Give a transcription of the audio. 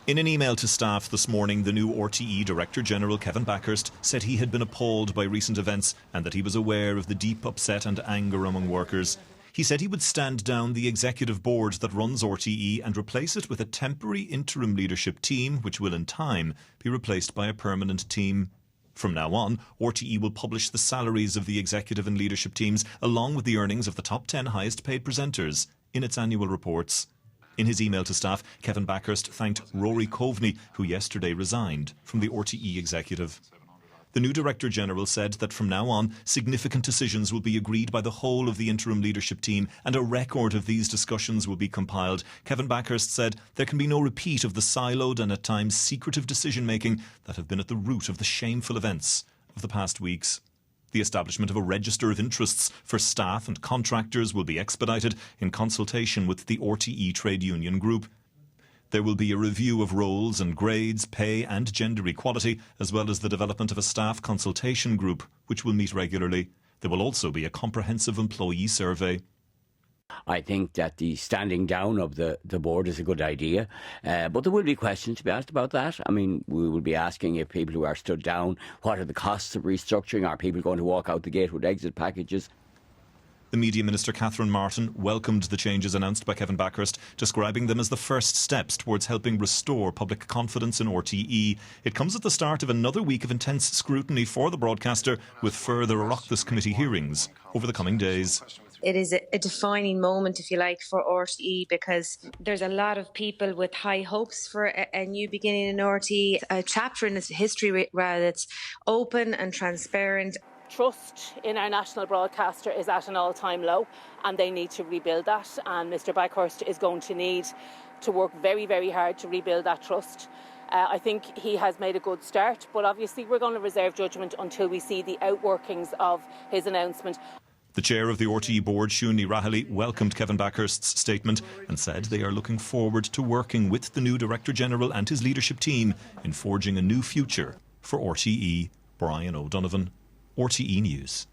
In an email to staff this morning, the new RTE Director General Kevin Backhurst said he had been appalled by recent events and that he was aware of the deep upset and anger among workers. He said he would stand down the executive board that runs RTE and replace it with a temporary interim leadership team, which will in time be replaced by a permanent team. From now on, RTE will publish the salaries of the executive and leadership teams along with the earnings of the top 10 highest paid presenters in its annual reports. In his email to staff, Kevin Backhurst thanked Rory Coveney, who yesterday resigned from the RTE executive. The new Director General said that from now on, significant decisions will be agreed by the whole of the interim leadership team and a record of these discussions will be compiled. Kevin Backhurst said there can be no repeat of the siloed and at times secretive decision-making that have been at the root of the shameful events of the past weeks. The establishment of a register of interests for staff and contractors will be expedited in consultation with the RTE trade union group. There will be a review of roles and grades, pay and gender equality, as well as the development of a staff consultation group, which will meet regularly. There will also be a comprehensive employee survey. I think that the standing down of the board is a good idea, but there will be questions to be asked about that. I mean, we will be asking if people who are stood down, what are the costs of restructuring? Are people going to walk out the gate with exit packages? The Media Minister Catherine Martin welcomed the changes announced by Kevin Backhurst, describing them as the first steps towards helping restore public confidence in RTE. It comes at the start of another week of intense scrutiny for the broadcaster, with further Oireachtas committee hearings over the coming days. It is a defining moment, if you like, for RTE because there's a lot of people with high hopes for a new beginning in RTE, a chapter in its history that's open and transparent. Trust in our national broadcaster is at an all-time low and they need to rebuild that, and Mr Backhurst is going to need to work very, very hard to rebuild that trust. I think he has made a good start, but obviously we're going to reserve judgment until we see the outworkings of his announcement. The chair of the RTE board, Siúnni Rahilly, welcomed Kevin Backhurst's statement and said they are looking forward to working with the new Director General and his leadership team in forging a new future for RTE. Brian O'Donovan, RTE News.